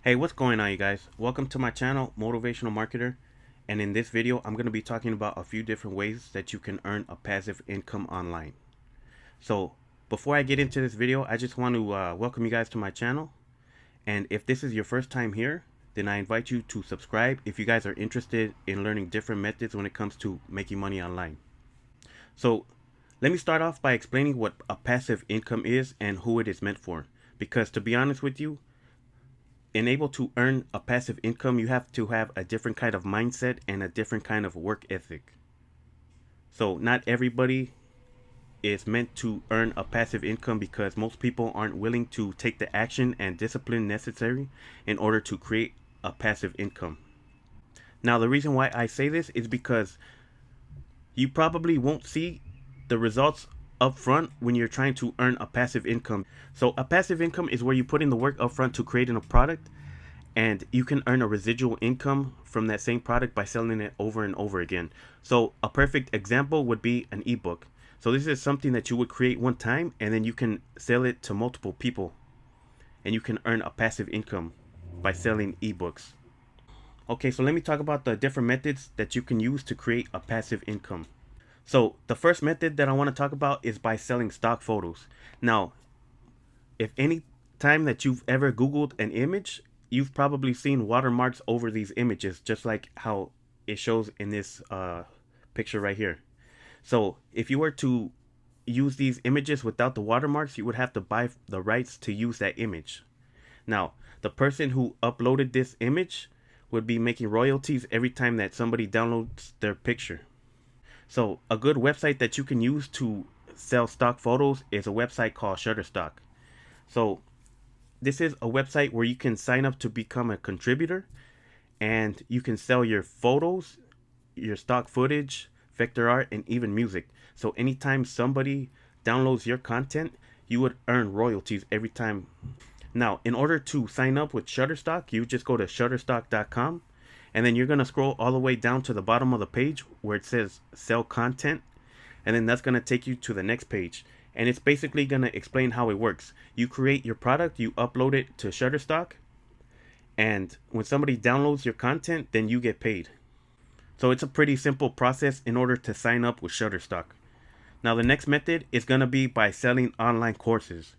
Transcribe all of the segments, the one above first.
Hey, what's going on, you guys? Welcome to my channel, Motivational Marketer. And in this video, I'm going to be talking about a few different ways that you can earn a passive income online. So before I get into this video, I just want to welcome you guys to my channel. And if this is your first time here, then I invite you to subscribe if you guys are interested in learning different methods when it comes to making money online. So let me start off by explaining what a passive income is and who it is meant for. Because to be honest with you, in able to earn a passive income, you have to have a different kind of mindset and a different kind of work ethic. So not everybody is meant to earn a passive income because most people aren't willing to take the action and discipline necessary in order to create a passive income. Now, the reason why I say this is because you probably won't see the results up front when you're trying to earn a passive income. So a passive income is where you put in the work up front to creating a product, and you can earn a residual income from that same product by selling it over and over again. So a perfect example would be an ebook. So this is something that you would create one time and then you can sell it to multiple people, and you can earn a passive income by selling ebooks. Okay, so let me talk about the different methods that you can use to create a passive income. So the first method that I want to talk about is by selling stock photos. Now, if any time that you've ever Googled an image, you've probably seen watermarks over these images, just like how it shows in this picture right here. So if you were to use these images without the watermarks, you would have to buy the rights to use that image. Now, the person who uploaded this image would be making royalties every time that somebody downloads their picture. So a good website that you can use to sell stock photos is a website called Shutterstock. So this is a website where you can sign up to become a contributor, and you can sell your photos, your stock footage, vector art, and even music. So anytime somebody downloads your content, you would earn royalties every time. Now, in order to sign up with Shutterstock, you just go to shutterstock.com. And then you're going to scroll all the way down to the bottom of the page where it says sell content. And then that's going to take you to the next page. And it's basically going to explain how it works. You create your product, you upload it to Shutterstock. And when somebody downloads your content, then you get paid. So it's a pretty simple process in order to sign up with Shutterstock. Now, the next method is going to be by selling online courses.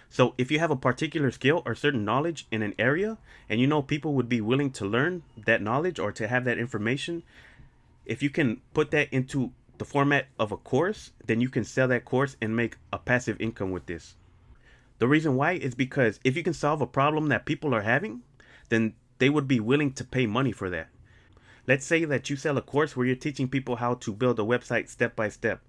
So if you have a particular skill or certain knowledge in an area, and you know people would be willing to learn that knowledge or to have that information, if you can put that into the format of a course, then you can sell that course and make a passive income with this. The reason why is because if you can solve a problem that people are having, then they would be willing to pay money for that. Let's say that you sell a course where you're teaching people how to build a website step by step.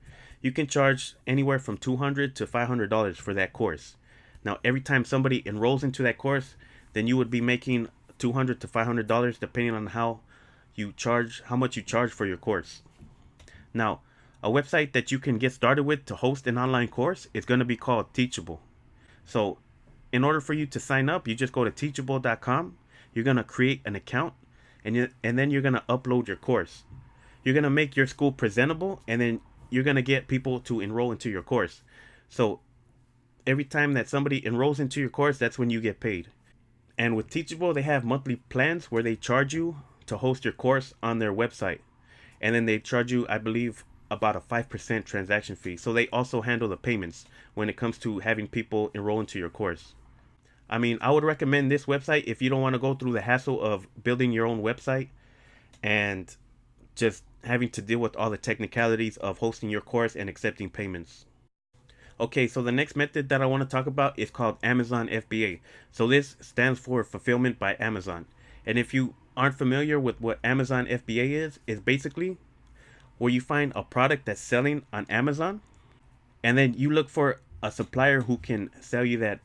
You can charge anywhere from $200 to $500 for that course. Now, every time somebody enrolls into that course, then you would be making $200 to $500 depending on how much you charge for your course. Now, a website that you can get started with to host an online course is going to be called Teachable. So, in order for you to sign up, you just go to teachable.com. You're going to create an account, and then you're going to upload your course. You're going to make your school presentable, and then you're going to get people to enroll into your course. So every time that somebody enrolls into your course, that's when you get paid. And with Teachable, they have monthly plans where they charge you to host your course on their website. And then they charge you, I believe, about a 5% transaction fee. So they also handle the payments when it comes to having people enroll into your course. I mean, I would recommend this website if you don't want to go through the hassle of building your own website and just having to deal with all the technicalities of hosting your course and accepting payments. Okay, so the next method that I want to talk about is called Amazon FBA. So this stands for Fulfillment by Amazon. And if you aren't familiar with what Amazon FBA is basically where you find a product that's selling on Amazon, and then you look for a supplier who can sell you that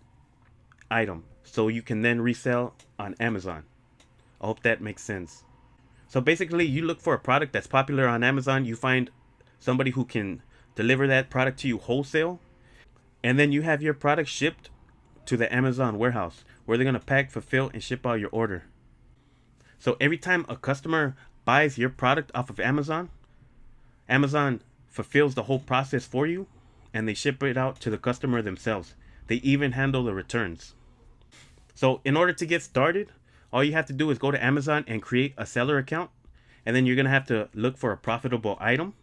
item so you can then resell on Amazon. I hope that makes sense. So basically, you look for a product that's popular on Amazon, you find somebody who can deliver that product to you wholesale, and then you have your product shipped to the Amazon warehouse where they're going to pack, fulfill, and ship out your order. So every time a customer buys your product off of Amazon, Amazon fulfills the whole process for you, and they ship it out to the customer themselves. They even handle the returns. So in order to get started, All you have to do is go to Amazon and create a seller account, and then you're gonna have to look for a profitable item,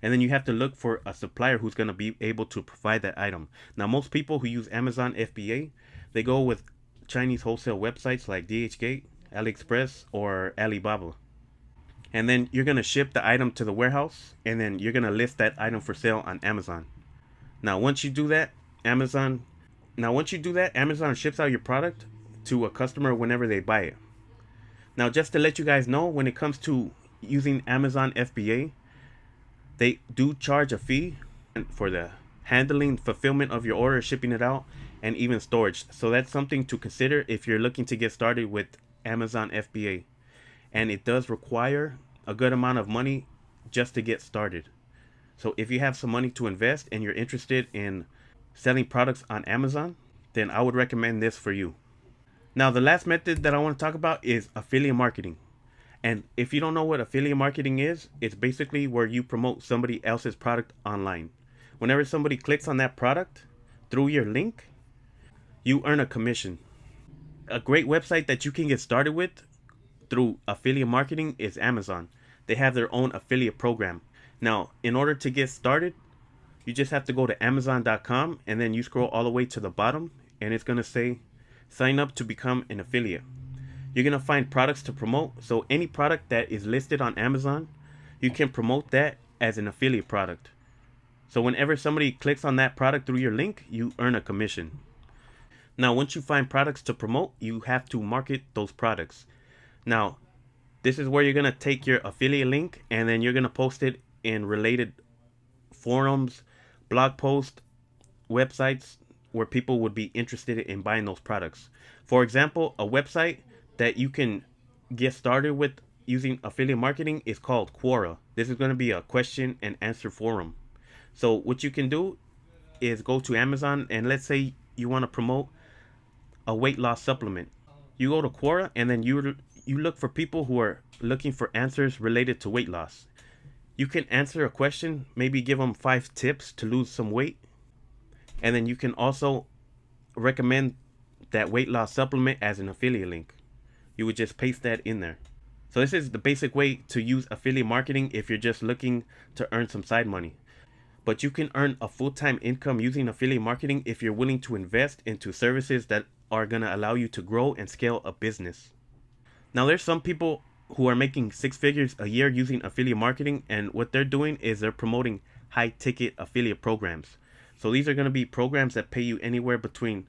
and then you have to look for a supplier who's gonna be able to provide that item. Now, most people who use Amazon FBA, they go with Chinese wholesale websites like DHgate, AliExpress, or Alibaba. And then you're gonna ship the item to the warehouse, and then you're gonna list that item for sale on Amazon. Now, once you do that, Amazon Amazon ships out your product to a customer whenever they buy it. Now, just to let you guys know, when it comes to using Amazon FBA, they do charge a fee for the handling, fulfillment of your order, shipping it out, and even storage. So that's something to consider if you're looking to get started with Amazon FBA. And it does require a good amount of money just to get started. So if you have some money to invest and you're interested in selling products on Amazon, then I would recommend this for you. Now, the last method that I want to talk about is affiliate marketing. And if you don't know what affiliate marketing is, it's basically where you promote somebody else's product online. Whenever somebody clicks on that product through your link, you earn a commission. A great website that you can get started with through affiliate marketing is Amazon. They have their own affiliate program. Now, in order to get started, you just have to go to Amazon.com, and then you scroll all the way to the bottom, and it's going to say sign up to become an affiliate. You're going to find products to promote. So any product that is listed on Amazon, you can promote that as an affiliate product. So whenever somebody clicks on that product through your link, you earn a commission. Now, once you find products to promote, you have to market those products. Now, this is where you're going to take your affiliate link, and then you're going to post it in related forums, blog posts, websites where people would be interested in buying those products. For example, a website that you can get started with using affiliate marketing is called Quora. This is going to be a question and answer forum. So what you can do is go to Amazon, and let's say you want to promote a weight loss supplement. You go to Quora, and then you look for people who are looking for answers related to weight loss. You can answer a question, maybe give them 5 tips to lose some weight, and then you can also recommend that weight loss supplement as an affiliate link. You would just paste that in there. So this is the basic way to use affiliate marketing if you're just looking to earn some side money. But you can earn a full-time income using affiliate marketing if you're willing to invest into services that are going to allow you to grow and scale a business. Now, there's some people who are making 6 figures a year using affiliate marketing, and what they're doing is they're promoting high-ticket affiliate programs. So these are going to be programs that pay you anywhere between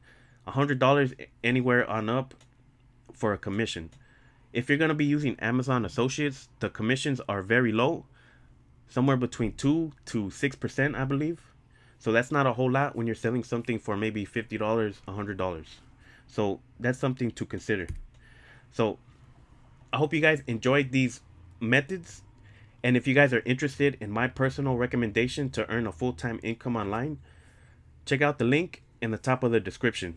$100 anywhere on up for a commission. If you're going to be using Amazon Associates, the commissions are very low, somewhere between 2 to 6%, I believe. So that's not a whole lot when you're selling something for maybe $50, $100. So that's something to consider. So I hope you guys enjoyed these methods. And if you guys are interested in my personal recommendation to earn a full-time income online, check out the link in the top of the description.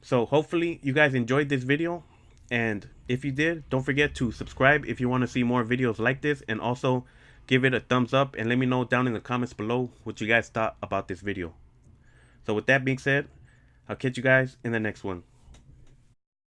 So hopefully you guys enjoyed this video. And if you did, don't forget to subscribe if you want to see more videos like this. And also give it a thumbs up and let me know down in the comments below what you guys thought about this video. So with that being said, I'll catch you guys in the next one.